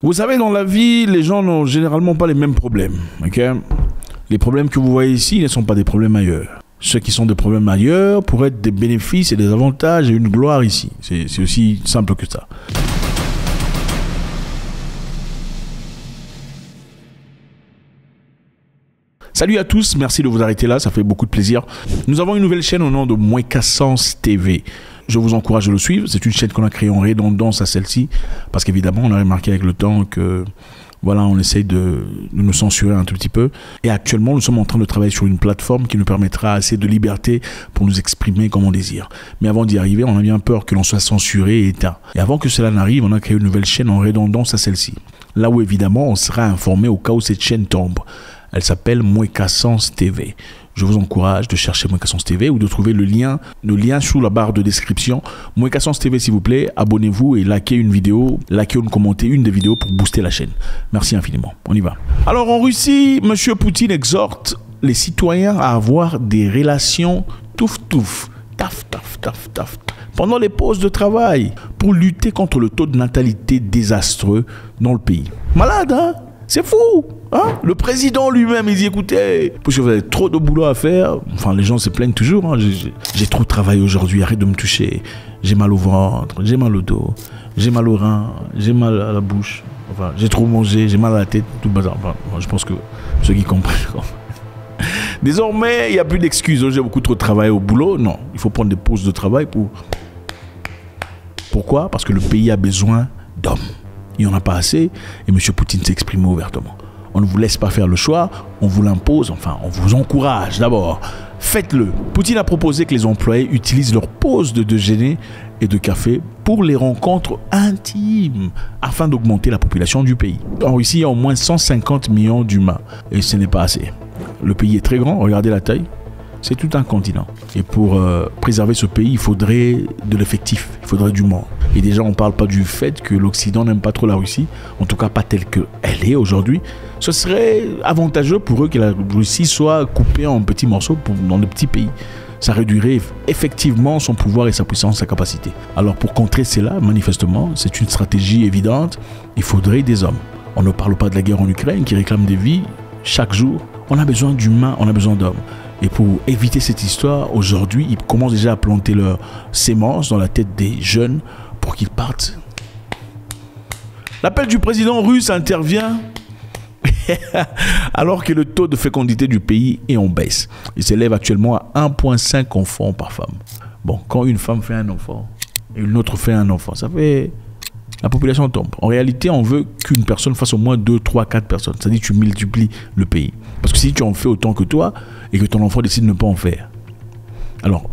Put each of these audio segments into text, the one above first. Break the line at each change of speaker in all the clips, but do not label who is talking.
Vous savez, dans la vie, les gens n'ont généralement pas les mêmes problèmes. Okay? Les problèmes que vous voyez ici ne sont pas des problèmes ailleurs. Ceux qui sont des problèmes ailleurs pourraient être des bénéfices et des avantages et une gloire ici. C'est aussi simple que ça. Salut à tous, merci de vous arrêter là, ça fait beaucoup de plaisir. Nous avons une nouvelle chaîne au nom de Mouekasens TV. Je vous encourage à le suivre, c'est une chaîne qu'on a créée en redondance à celle-ci, parce qu'évidemment on a remarqué avec le temps que voilà, on essaye de nous censurer un tout petit peu. Et actuellement nous sommes en train de travailler sur une plateforme qui nous permettra assez de liberté pour nous exprimer comme on désire. Mais avant d'y arriver, on a bien peur que l'on soit censuré et éteint. Et avant que cela n'arrive, on a créé une nouvelle chaîne en redondance à celle-ci. Là où évidemment on sera informé au cas où cette chaîne tombe. Elle s'appelle Mouekasens TV. Je vous encourage de chercher Mouekasens TV ou de trouver le lien sous la barre de description. Mouekasens TV, s'il vous plaît, abonnez-vous et likez une vidéo, likez ou commentez une des vidéos pour booster la chaîne. Merci infiniment. On y va. Alors en Russie, M. Poutine exhorte les citoyens à avoir des relations touf-touf, taf-taf-taf-taf, pendant les pauses de travail pour lutter contre le taux de natalité désastreux dans le pays. Malade, hein? C'est fou, hein? Le président lui-même, il dit, écoutez, parce que vous avez trop de boulot à faire. Enfin, les gens se plaignent toujours, hein. J'ai trop travaillé aujourd'hui, arrête de me toucher. J'ai mal au ventre, j'ai mal au dos, j'ai mal au rein, j'ai mal à la bouche. Enfin, j'ai trop mangé, j'ai mal à la tête, tout le bazar. Enfin, je pense que ceux qui comprennent. Désormais, il n'y a plus d'excuses. J'ai beaucoup trop travaillé au boulot. Non, il faut prendre des pauses de travail pour... Pourquoi? Parce que le pays a besoin d'hommes. Il n'y en a pas assez et M. Poutine s'est exprimé ouvertement. On ne vous laisse pas faire le choix, on vous l'impose, enfin on vous encourage d'abord. Faites-le. Poutine a proposé que les employés utilisent leur pause de déjeuner et de café pour les rencontres intimes afin d'augmenter la population du pays. En Russie, il y a au moins 150 millions d'humains et ce n'est pas assez. Le pays est très grand, regardez la taille. C'est tout un continent. Et pour préserver ce pays, il faudrait de l'effectif, il faudrait du monde. Et déjà, on ne parle pas du fait que l'Occident n'aime pas trop la Russie, en tout cas pas telle qu'elle est aujourd'hui. Ce serait avantageux pour eux que la Russie soit coupée en petits morceaux dans de petits pays. Ça réduirait effectivement son pouvoir et sa puissance, sa capacité. Alors pour contrer cela, manifestement, c'est une stratégie évidente. Il faudrait des hommes. On ne parle pas de la guerre en Ukraine qui réclame des vies chaque jour. On a besoin d'humains, on a besoin d'hommes. Et pour éviter cette histoire, aujourd'hui, ils commencent déjà à planter leurs sémences dans la tête des jeunes pour qu'ils partent. L'appel du président russe intervient alors que le taux de fécondité du pays est en baisse. Il s'élève actuellement à 1,5 enfants par femme. Bon, quand une femme fait un enfant et une autre fait un enfant, ça fait... La population tombe. En réalité, on veut qu'une personne fasse au moins 2, 3, 4 personnes. C'est-à-dire que tu multiplies le pays. Parce que si tu en fais autant que toi et que ton enfant décide de ne pas en faire. Alors,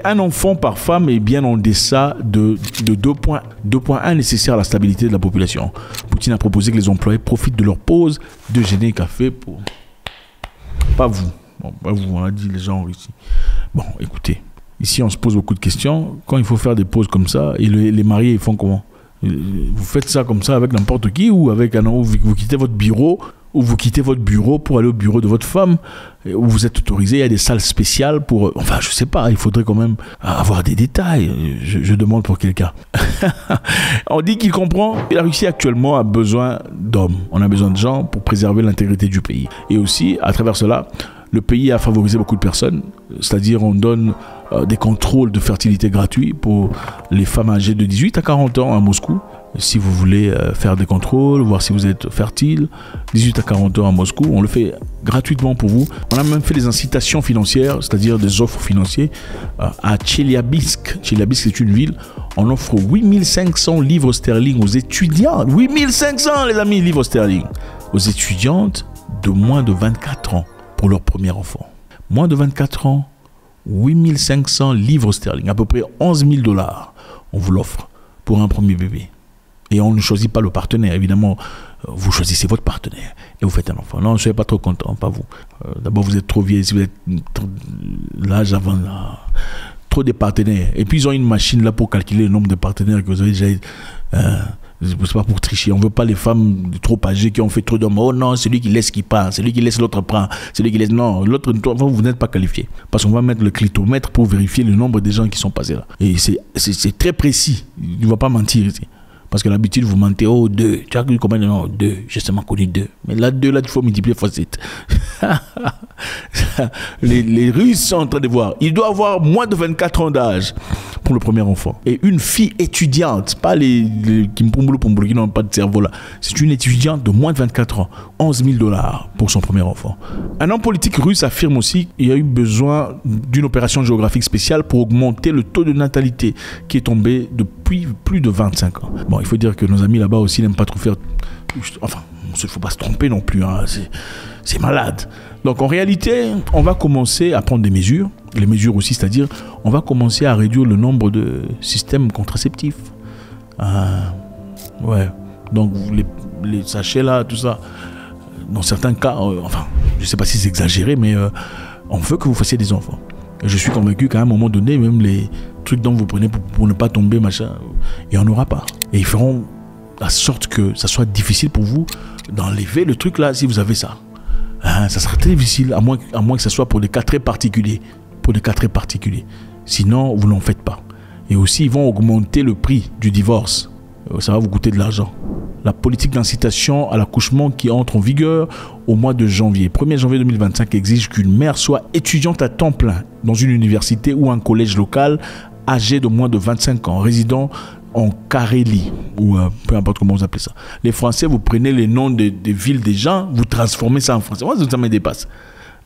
un enfant par femme est bien en deçà de 2,1 nécessaire à la stabilité de la population. Poutine a proposé que les employés profitent de leur pause, déjeuner et café pour... Pas vous. Bon, pas vous, on a dit les gens ici. Bon, écoutez. Ici, on se pose beaucoup de questions. Quand il faut faire des pauses comme ça, et les mariés, ils font comment? Vous faites ça comme ça avec n'importe qui ou avec un homme, vous quittez votre bureau ou vous quittez votre bureau pour aller au bureau de votre femme où vous êtes autorisé, il y a des salles spéciales pour... Enfin, je sais pas, il faudrait quand même avoir des détails. Je demande pour quelqu'un. On dit qu'il comprend. Et la Russie actuellement a besoin d'hommes. On a besoin de gens pour préserver l'intégrité du pays. Et aussi, à travers cela, le pays a favorisé beaucoup de personnes, c'est-à-dire on donne des contrôles de fertilité gratuits pour les femmes âgées de 18 à 40 ans à Moscou. Si vous voulez faire des contrôles, voir si vous êtes fertile, 18 à 40 ans à Moscou, on le fait gratuitement pour vous. On a même fait des incitations financières, c'est-à-dire des offres financières à Tcheliabinsk. Tcheliabinsk, c'est une ville. On offre 8500 livres sterling aux étudiantes. 8500 les amis, livres sterling. Aux étudiantes de moins de 24 ans. Pour leur premier enfant. Moins de 24 ans, 8500 livres sterling, à peu près 11 000 $. On vous l'offre pour un premier bébé. Et on ne choisit pas le partenaire. Évidemment, vous choisissez votre partenaire et vous faites un enfant. Non, je ne suis pas trop content, pas vous. D'abord, vous êtes trop vieille, si vous êtes l'âge avant là. Trop de partenaires. Et puis, ils ont une machine là pour calculer le nombre de partenaires que vous avez déjà... c'est pas pour tricher. On ne veut pas les femmes trop âgées qui ont fait trop d'hommes. Oh non, celui qui laisse qui prend, celui qui laisse l'autre prend, celui qui laisse... Non, l'autre, vous n'êtes pas qualifié. Parce qu'on va mettre le clitomètre pour vérifier le nombre de gens qui sont passés là. Et c'est très précis. Il ne va pas mentir ici. Parce que l'habitude, vous mentez, oh, 2. Tu as connu combien de noms? 2. J'ai seulement connu 2. Mais là, 2, là, il faut multiplier fois 7. les Russes sont en train de voir. Il doit avoir moins de 24 ans d'âge pour le premier enfant. Et une fille étudiante, pas les Kimpumbulu qui n'ont pas de cerveau là. C'est une étudiante de moins de 24 ans. $11,000 pour son premier enfant. Un homme politique russe affirme aussi qu'il y a eu besoin d'une opération géographique spéciale pour augmenter le taux de natalité qui est tombé depuis plus de 25 ans. Bon, il faut dire que nos amis là-bas aussi n'aiment pas trop faire... Enfin, il ne faut pas se tromper non plus. Hein. C'est malade. Donc en réalité, on va commencer à prendre des mesures. Les mesures aussi, c'est-à-dire, on va commencer à réduire le nombre de systèmes contraceptifs. Ouais. Donc les sachets là, tout ça, dans certains cas, enfin, je ne sais pas si c'est exagéré, mais on veut que vous fassiez des enfants. Et je suis convaincu qu'à un moment donné, même les trucs dont vous prenez pour ne pas tomber, machin, il n'y en aura pas. Et ils feront à sorte que ça soit difficile pour vous d'enlever le truc là si vous avez ça. Ça sera très difficile, à moins que ce soit pour des cas très particuliers. Pour des cas très particuliers. Sinon, vous n'en faites pas. Et aussi, ils vont augmenter le prix du divorce. Ça va vous coûter de l'argent. La politique d'incitation à l'accouchement qui entre en vigueur au mois de janvier. 1er janvier 2025 exige qu'une mère soit étudiante à temps plein dans une université ou un collège local âgée de moins de 25 ans, résidant en Carélie, ou peu importe comment vous appelez ça. Les Français, vous prenez les noms des villes des gens, vous transformez ça en français. Moi, ça me dépasse.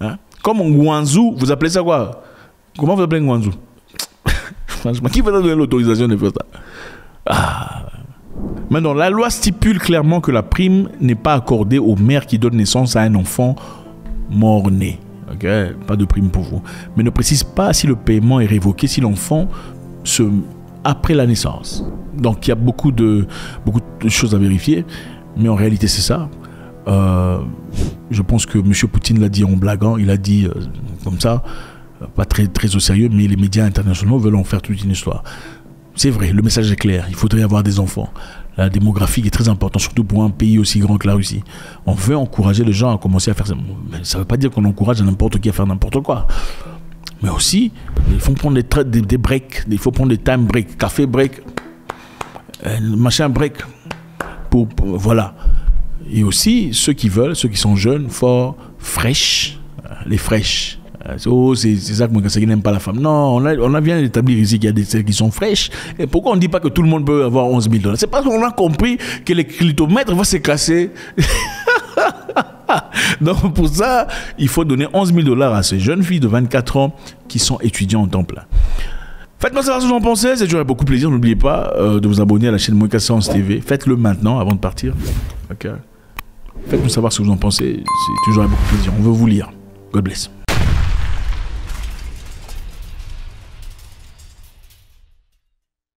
Hein? Comme en Guangzhou, vous appelez ça quoi? Comment vous appelez Guangzhou? Franchement, qui va donner l'autorisation de faire ça? Maintenant, la loi stipule clairement que la prime n'est pas accordée aux mères qui donnent naissance à un enfant mort-né. Okay? Pas de prime pour vous. Mais ne précise pas si le paiement est révoqué si l'enfant après la naissance. Donc il y a beaucoup de choses à vérifier, mais en réalité c'est ça. Je pense que M. Poutine l'a dit en blaguant, il a dit comme ça, pas très au sérieux, mais les médias internationaux veulent en faire toute une histoire. C'est vrai, le message est clair, il faudrait avoir des enfants. La démographie est très importante, surtout pour un pays aussi grand que la Russie. On veut encourager les gens à commencer à faire ça. Mais ça ne veut pas dire qu'on encourage n'importe qui à faire n'importe quoi. Mais aussi, il faut prendre des breaks, il faut prendre des time breaks, café break, machin break, voilà. Et aussi, ceux qui veulent, ceux qui sont jeunes, forts, fraîches, les fraîches. Oh, c'est ça que moi, qui n'aime pas la femme. Non, on a bien établi ici qu'il y a des celles qui sont fraîches. Et pourquoi on ne dit pas que tout le monde peut avoir $11,000? C'est parce qu'on a compris que les clitomètres vont se casser. Donc pour ça, il faut donner $11,000 à ces jeunes filles de 24 ans qui sont étudiants en temps plein. Faites-moi savoir ce que vous en pensez, c'est toujours beaucoup plaisir. N'oubliez pas de vous abonner à la chaîne Moïka Science TV. Faites-le maintenant avant de partir. Okay. Faites-nous savoir ce que vous en pensez, c'est toujours beaucoup plaisir. On veut vous lire. God bless.